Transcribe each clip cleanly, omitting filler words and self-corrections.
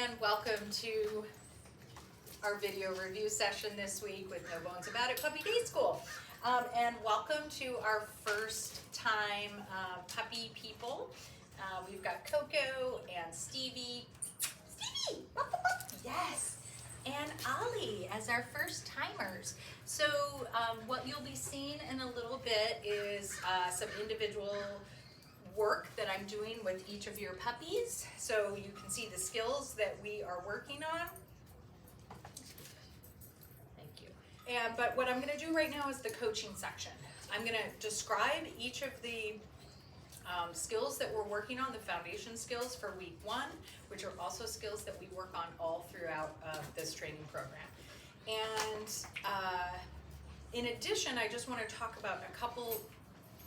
and welcome to our video review session this week with No Bones About It Puppy Day School. And welcome to our first time puppy people. We've got Coco and Stevie. Stevie! Yes! And Ollie as our first timers. So what you'll be seeing in a little bit is some individual work that I'm doing with each of your puppies, so you can see the skills that we are working on. Thank you. But what I'm going to do right now is the coaching section. I'm going to describe each of the skills that we're working on, the foundation skills for week 1, which are also skills that we work on all throughout this training program. And in addition, I just want to talk about a couple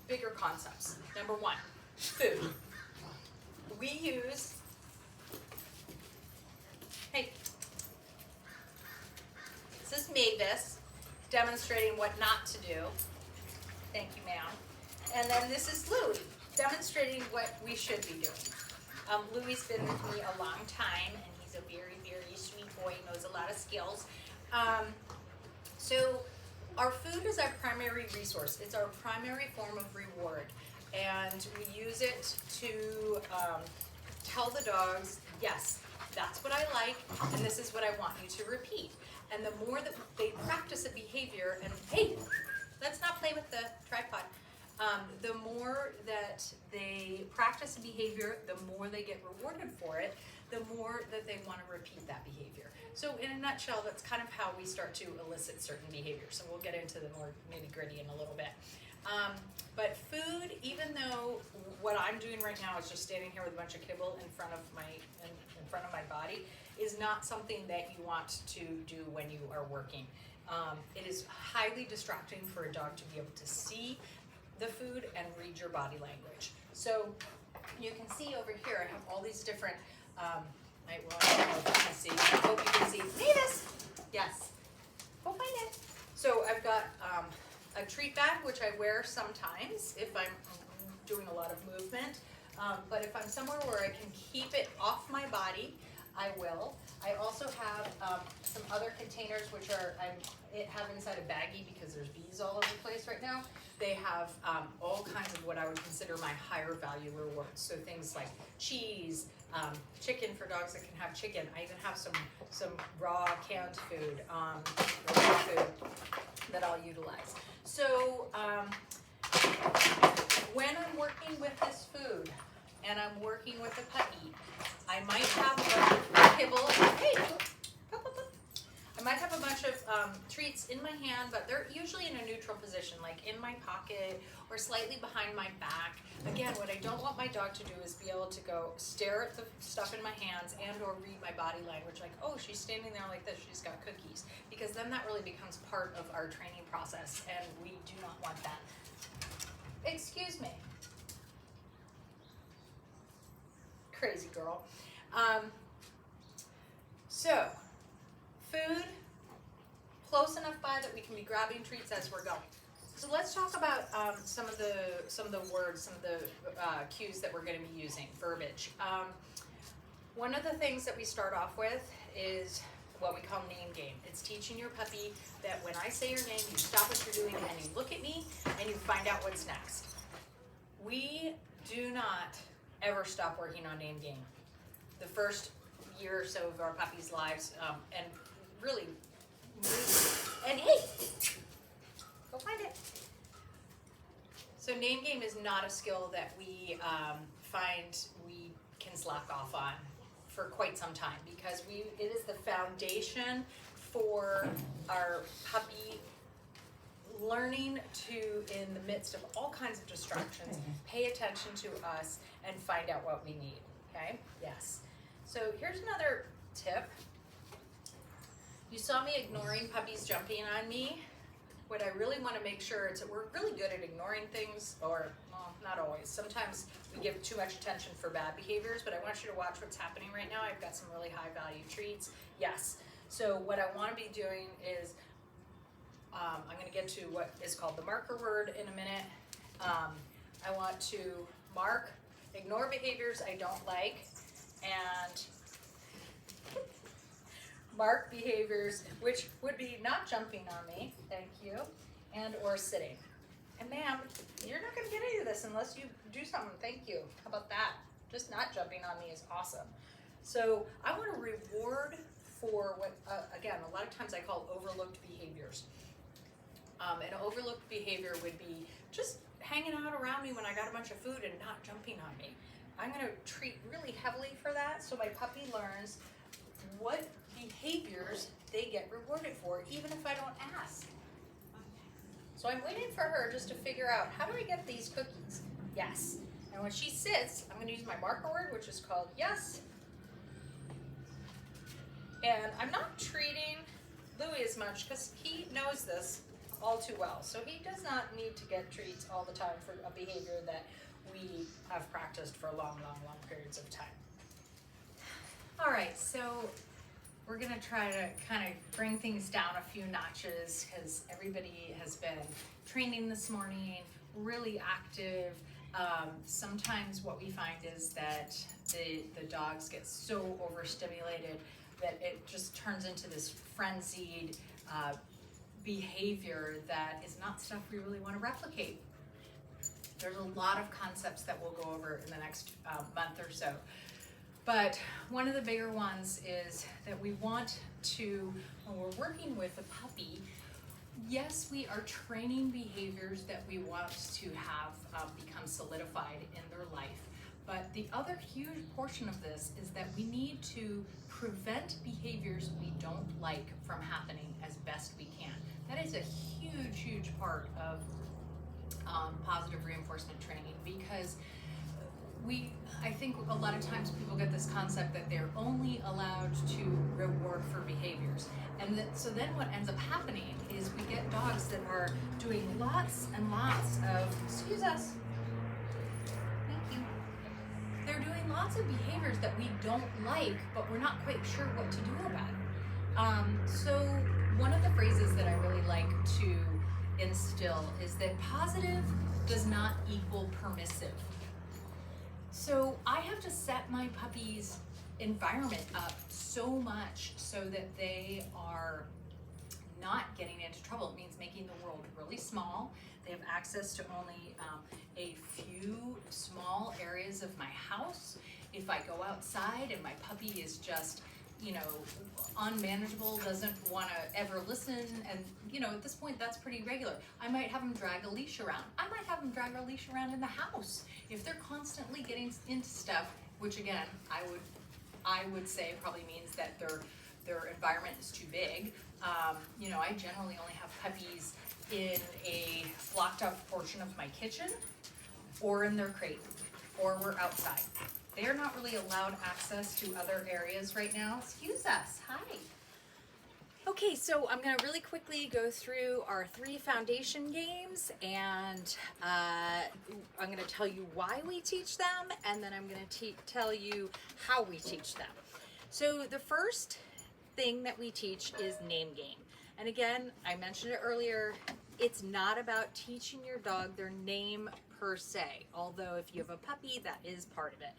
bigger concepts. Number 1. Food. We use, hey, this is Mavis demonstrating what not to do. Thank you, ma'am. And then this is Louie demonstrating what we should be doing. Louie's been with me a long time, and he's a very, very sweet boy, knows a lot of skills. So our food is our primary resource. It's our primary form of reward. And we use it to tell the dogs, yes, that's what I like, and this is what I want you to repeat. And the more that they practice a behavior, and hey, let's not play with the tripod. The more that they practice a behavior, the more they get rewarded for it, the more that they want to repeat that behavior. So in a nutshell, that's kind of how we start to elicit certain behaviors. So we'll get into the more nitty-gritty in a little bit. But food, even though what I'm doing right now is just standing here with a bunch of kibble in front of my body, is not something that you want to do when you are working. It is highly distracting for a dog to be able to see the food and read your body language. So you can see over here, I have all these different, I don't know if you can see, I hope you can see, Mavis! Yes, go find it. So I've got a treat bag, which I wear sometimes if I'm doing a lot of movement. But if I'm somewhere where I can keep it off my body, I will. I also have some other containers which are, I have inside a baggie because there's bees all over the place right now. They have all kinds of what I would consider my higher value rewards. So things like cheese, chicken for dogs that can have chicken. I even have some raw canned food, that I'll utilize. So when I'm working with this food and I'm working with a puppy, I might have a kibble. Hey, I might have a bunch of treats in my hand, but they're usually in a neutral position, like in my pocket or slightly behind my back. Again, what I don't want my dog to do is be able to go stare at the stuff in my hands and or read my body language, like, oh, she's standing there like this, she's got cookies. Because then that really becomes part of our training process, and we do not want that. Excuse me. Crazy girl. So, food, close enough by that we can be grabbing treats as we're going. So let's talk about some of the words, some of the cues that we're going to be using, verbiage. One of the things that we start off with is what we call name game. It's teaching your puppy that when I say your name, you stop what you're doing and you look at me and you find out what's next. We do not ever stop working on name game. The first year or so of our puppy's lives, and really, and hey, go find it. So name game is not a skill that we find we can slack off on for quite some time, because it is the foundation for our puppy learning to, in the midst of all kinds of distractions, pay attention to us and find out what we need, okay? Yes. So here's another tip. You saw me ignoring puppies jumping on me. What I really want to make sure is that we're really good at ignoring things, or, well, not always. Sometimes we give too much attention for bad behaviors, but I want you to watch what's happening right now. I've got some really high value treats. Yes. So what I want to be doing is, I'm going to get to what is called the marker word in a minute. I want to mark, ignore behaviors I don't like, and mark behaviors, which would be not jumping on me, thank you, and or sitting. And ma'am, you're not gonna get any of this unless you do something, thank you. How about that? Just not jumping on me is awesome. So I wanna reward for what, again, a lot of times I call overlooked behaviors. An overlooked behavior would be just hanging out around me when I got a bunch of food and not jumping on me. I'm gonna treat really heavily for that so my puppy learns what behaviors they get rewarded for, even if I don't ask. So I'm waiting for her just to figure out, how do I get these cookies? Yes. And when she sits, I'm gonna use my marker word, which is called yes. And I'm not treating Louis as much because he knows this all too well. So he does not need to get treats all the time for a behavior that we have practiced for long periods of time. All right, so we're gonna try to kind of bring things down a few notches because everybody has been training this morning, really active. Sometimes what we find is that the dogs get so overstimulated that it just turns into this frenzied behavior that is not stuff we really want to replicate. There's a lot of concepts that we'll go over in the next month or so. But one of the bigger ones is that we want to, when we're working with a puppy, yes, we are training behaviors that we want to have become solidified in their life. But the other huge portion of this is that we need to prevent behaviors we don't like from happening as best we can. That is a huge part of positive reinforcement training, because I think a lot of times people get this concept that they're only allowed to reward for behaviors. And so then what ends up happening is we get dogs that are doing lots and lots of, excuse us, thank you. They're doing lots of behaviors that we don't like, but we're not quite sure what to do about it. So one of the phrases that I really like to instill is that positive does not equal permissive. So I have to set my puppy's environment up so much so that they are not getting into trouble. It means making the world really small. They have access to only a few small areas of my house. If I go outside and my puppy is just, unmanageable, doesn't want to ever listen, and at this point that's pretty regular. I might have them drag a leash around. I might have them drag a leash around in the house. If they're constantly getting into stuff, which again, I would say probably means that their environment is too big. I generally only have puppies in a blocked out portion of my kitchen, or in their crate, or we're outside. They're not really allowed access to other areas right now. Excuse us, hi. Okay, so I'm gonna really quickly go through our 3 foundation games, and I'm gonna tell you why we teach them, and then I'm gonna tell you how we teach them. So the first thing that we teach is name game. And again, I mentioned it earlier, it's not about teaching your dog their name per se, although if you have a puppy, that is part of it.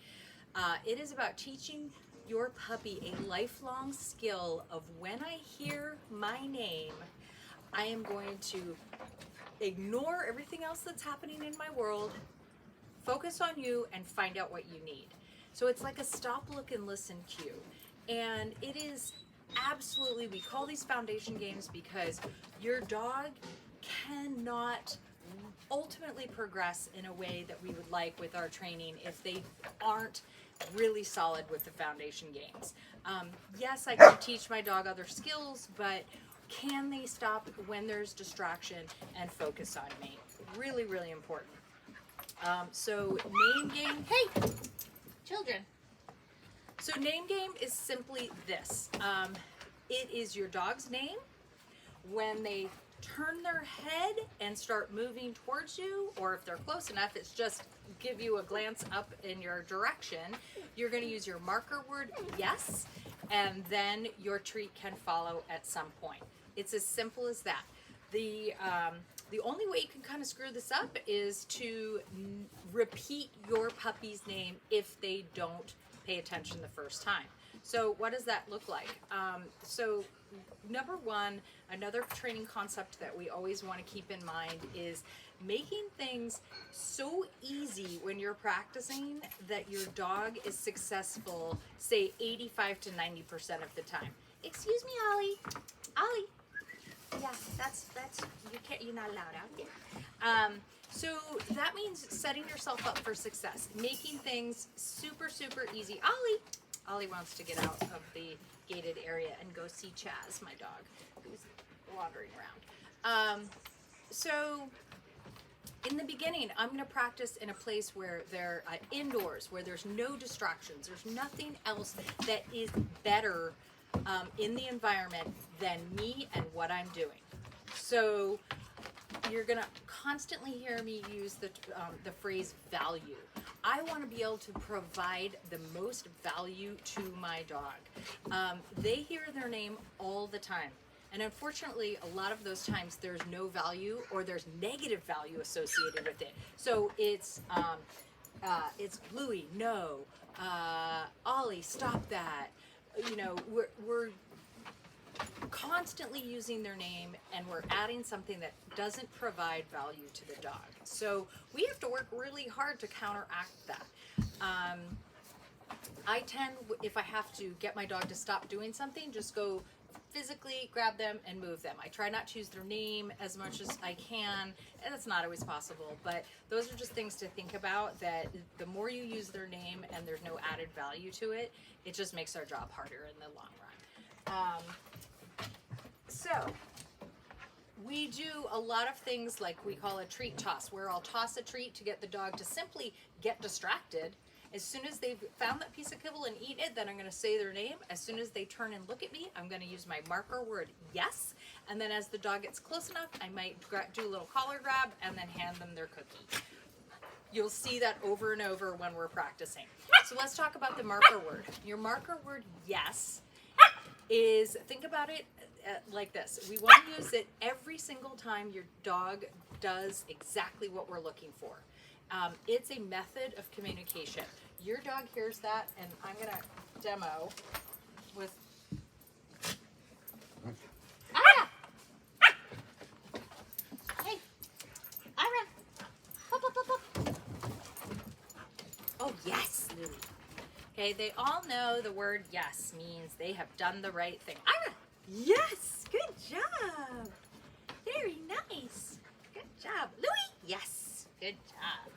It is about teaching your puppy a lifelong skill of, when I hear my name, I am going to ignore everything else that's happening in my world, focus on you, and find out what you need. So it's like a stop, look, and listen cue. And it is absolutely, we call these foundation games because your dog cannot ultimately progress in a way that we would like with our training if they aren't really solid with the foundation games. Yes, I can teach my dog other skills, but can they stop when there's distraction and focus on me? Really, really important. So name game, hey, children. So name game is simply this. It is your dog's name. When they turn their head and start moving towards you, or if they're close enough, it's just give you a glance up in your direction. You're going to use your marker word yes, and then your treat can follow at some point. It's as simple as that. The only way you can kind of screw this up is to repeat your puppy's name if they don't pay attention the first time. So what does that look like? So number one, another training concept that we always want to keep in mind is making things so easy when you're practicing that your dog is successful, say 85 to 90% of the time. Excuse me, Ollie. Ollie. Yeah, that's you're not allowed out there. So that means setting yourself up for success, making things super, super easy. Ollie wants to get out of the gated area and go see Chaz, my dog, who's wandering around. So in the beginning, I'm going to practice in a place where they're indoors, where there's no distractions. There's nothing else that is better in the environment than me and what I'm doing. So you're going to constantly hear me use the phrase value. I want to be able to provide the most value to my dog. They hear their name all the time. And unfortunately, a lot of those times there's no value or there's negative value associated with it. So it's Louie, no. Ollie, stop that. You know, we're constantly using their name and we're adding something that doesn't provide value to the dog. So we have to work really hard to counteract that. I tend, if I have to get my dog to stop doing something, just go physically grab them and move them. I try not to use their name as much as I can, and it's not always possible, but those are just things to think about, that the more you use their name and there's no added value to it, it just makes our job harder in the long run. So we do a lot of things like we call a treat toss, where I'll toss a treat to get the dog to simply get distracted. As soon as they've found that piece of kibble and eat it, then I'm going to say their name. As soon as they turn and look at me, I'm going to use my marker word, yes. And then as the dog gets close enough, I might do a little collar grab and then hand them their cookie. You'll see that over and over when we're practicing. So let's talk about the marker word. Your marker word, yes, is, think about it like this. We want to use it every single time your dog does exactly what we're looking for. It's a method of communication. Your dog hears that, and I'm going to demo with... Ah! Hey! Ira! Up, up, up, up. Oh, yes, Louie. Okay, they all know the word yes means they have done the right thing. Ira! Yes! Good job! Very nice. Good job. Louie! Yes! Good job.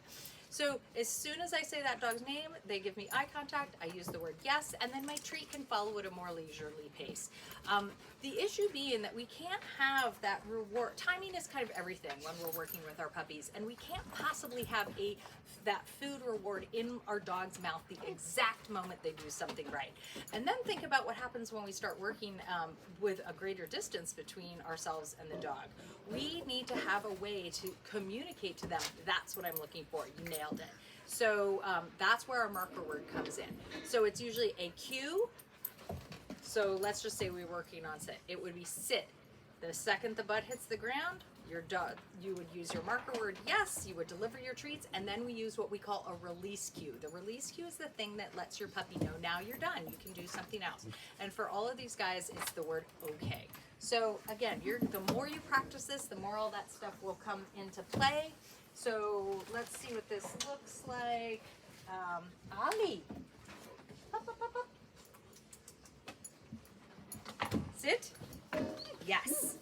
So as soon as I say that dog's name, they give me eye contact, I use the word yes, and then my treat can follow at a more leisurely pace. The issue being that we can't have that reward. Timing is kind of everything when we're working with our puppies, and we can't possibly have that food reward in our dog's mouth the exact moment they do something right. And then think about what happens when we start working with a greater distance between ourselves and the dog. We need to have a way to communicate to them, that's what I'm looking for, you nailed it. So that's where our marker word comes in. So it's usually a cue. So let's just say we're working on sit. It would be sit. The second the butt hits the ground, your dog, you would use your marker word yes, you would deliver your treats, and then we use what we call a release cue. The release cue is the thing that lets your puppy know now you're done, you can do something else. And for all of these guys, it's the word okay. So again, the more you practice this, the more all that stuff will come into play. So let's see what this looks like. Ollie. Up, up, up, up. Sit. Yes.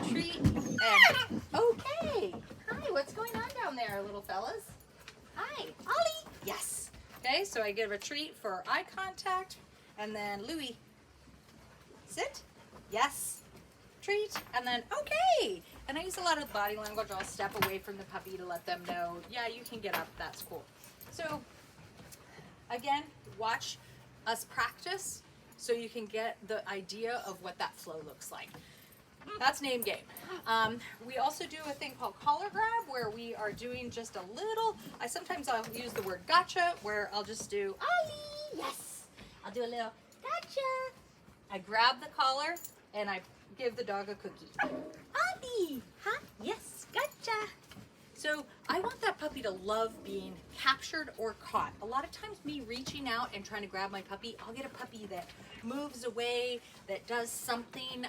Treat and okay. Hi, what's going on down there, little fellas? Hi, Ollie. Yes. Okay, so I give a treat for eye contact, and then Louie. Sit. Yes. Treat, and then okay. And I use a lot of body language. I'll step away from the puppy to let them know, yeah, you can get up. That's cool. So again, watch us practice so you can get the idea of what that flow looks like. That's name game. We also do a thing called collar grab, where we are doing just a little, sometimes I'll use the word gotcha, where I'll just do, Ollie, yes. I'll do a little gotcha. I grab the collar and I give the dog a cookie. Ollie, huh? Yes, gotcha. So I want that puppy to love being captured or caught. A lot of times me reaching out and trying to grab my puppy, I'll get a puppy that moves away, that does something,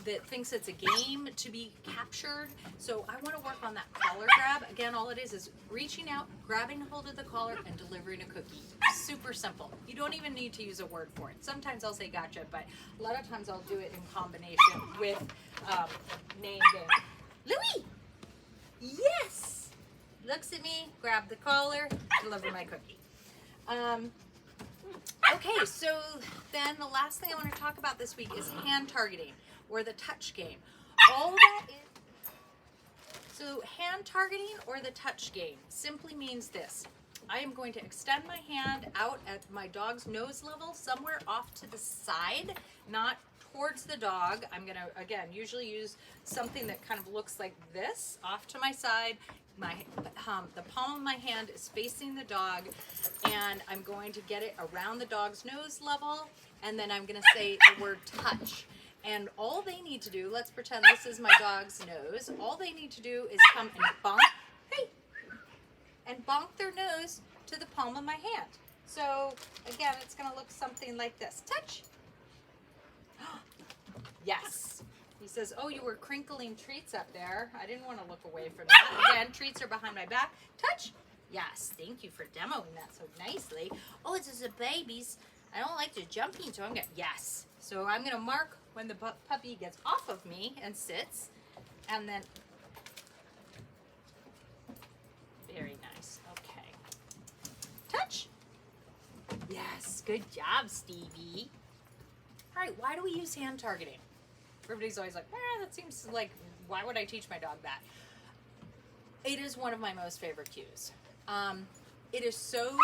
that thinks it's a game to be captured. So I want to work on that collar grab. Again, all it is reaching out, grabbing hold of the collar, and delivering a cookie. Super simple. You don't even need to use a word for it. Sometimes I'll say gotcha, but a lot of times I'll do it in combination with name game. Louis! Yes! Looks at me, grab the collar, deliver my cookie. Okay, so then the last thing I want to talk about this week is hand targeting, or the touch game. All that is, so hand targeting or the touch game simply means this. I am going to extend my hand out at my dog's nose level, somewhere off to the side, not towards the dog. I'm gonna, again, usually use something that kind of looks like this, off to my side. The palm of my hand is facing the dog, and I'm going to get it around the dog's nose level, and then I'm gonna say the word touch. And all they need to do, let's pretend this is my dog's nose, all they need to do is come and bonk, hey, and bonk their nose to the palm of my hand. So again, it's gonna look something like this. Touch. Yes. He says, oh, you were crinkling treats up there. I didn't want to look away from that. Again, treats are behind my back. Touch. Yes, thank you for demoing that so nicely. Oh, it's just a baby's. I don't like the jumping, so I'm gonna, yes. So I'm gonna mark when the puppy gets off of me and sits, and then, very nice, okay. Touch. Yes, good job, Stevie. All right, why do we use hand targeting? Everybody's always like, that seems like, why would I teach my dog that? It is one of my most favorite cues. It is so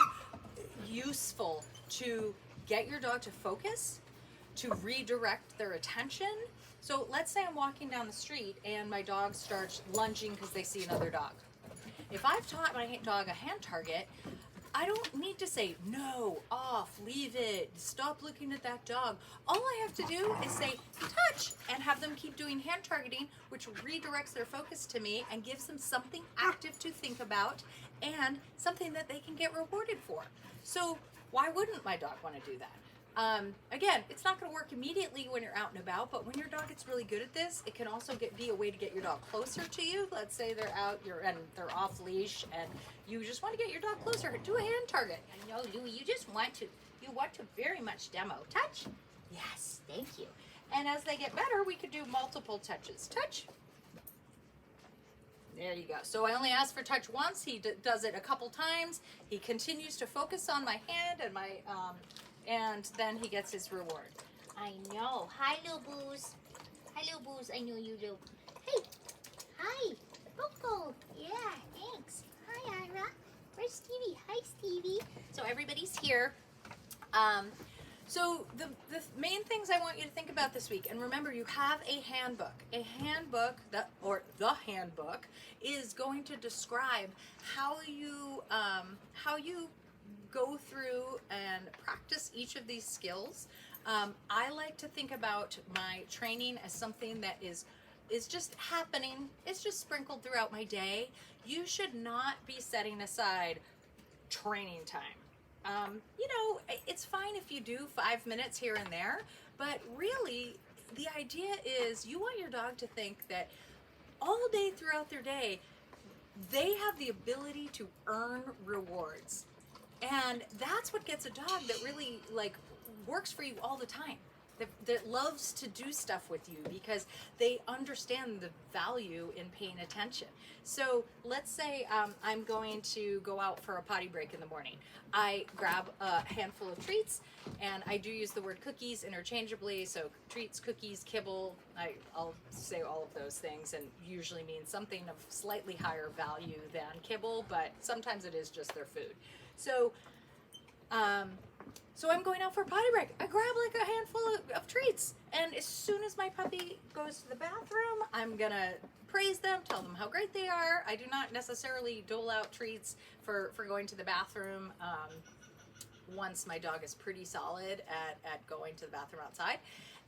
useful to get your dog to focus, to redirect their attention. So let's say I'm walking down the street and my dog starts lunging because they see another dog. If I've taught my dog a hand target, I don't need to say, no, off, leave it, stop looking at that dog. All I have to do is say, touch, and have them keep doing hand targeting, which redirects their focus to me and gives them something active to think about and something that they can get rewarded for. So why wouldn't my dog want to do that? Again, it's not going to work immediately when you're out and about, but when your dog gets really good at this, it can also be a way to get your dog closer to you. Let's say they're out, and they're off leash, and you just want to get your dog closer. Do a hand target. I know, Louie, you want to very much demo. Touch? Yes, thank you. And as they get better, we could do multiple touches. Touch? There you go. So I only asked for touch once. He does it a couple times. He continues to focus on my hand and my, and then he gets his reward. I know. Hi, little Booze. Hi, little Booze. I know you do. Hey. Hi. Coco. Yeah, thanks. Hi, Ira. Where's Stevie? Hi, Stevie. So everybody's here. So the main things I want you to think about this week, and remember, you have a handbook. A handbook, the handbook, is going to describe how you go through and practice each of these skills. I like to think about my training as something that is just happening. It's just sprinkled throughout my day. You should not be setting aside training time. It's fine if you do 5 minutes here and there, but really the idea is you want your dog to think that all day throughout their day, they have the ability to earn rewards. And that's what gets a dog that really works for you all the time, that loves to do stuff with you because they understand the value in paying attention. So let's say I'm going to go out for a potty break in the morning. I grab a handful of treats, and I do use the word cookies interchangeably. So treats, cookies, kibble, I'll say all of those things, and usually mean something of slightly higher value than kibble, but sometimes it is just their food. So I'm going out for a potty break. I grab a handful of treats, and as soon as my puppy goes to the bathroom, I'm gonna praise them, tell them how great they are. I do not necessarily dole out treats for going to the bathroom once my dog is pretty solid at going to the bathroom outside.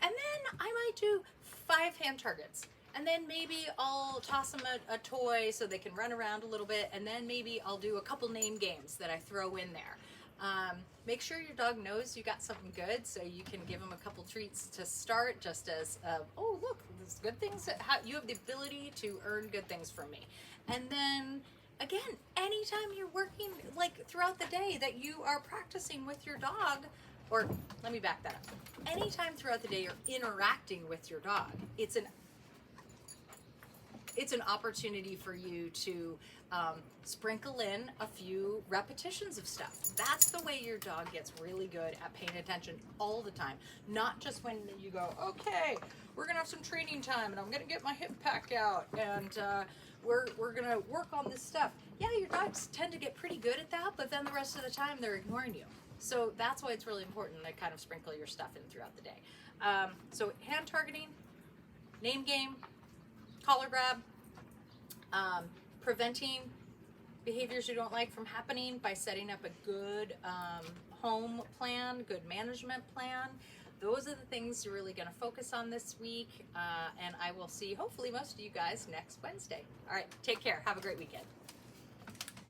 And then I might do 5 hand targets. And then maybe I'll toss them a toy so they can run around a little bit, and then maybe I'll do a couple name games that I throw in there. Make sure your dog knows you got something good, so you can give them a couple treats to start, just as, oh look, there's good things, you have the ability to earn good things from me. And then, again, anytime you're working, like throughout the day that you are practicing with your dog, or let me back that up. Anytime throughout the day you're interacting with your dog, it's an opportunity for you to sprinkle in a few repetitions of stuff. That's the way your dog gets really good at paying attention all the time. Not just when you go, okay, we're gonna have some training time and I'm gonna get my hip pack out and we're gonna work on this stuff. Yeah, your dogs tend to get pretty good at that, but then the rest of the time they're ignoring you. So that's why it's really important to kind of sprinkle your stuff in throughout the day. So hand targeting, name game, collar grab, preventing behaviors you don't like from happening by setting up a good home plan, good management plan. Those are the things you're really going to focus on this week, and I will see hopefully most of you guys next Wednesday. All right, take care. Have a great weekend.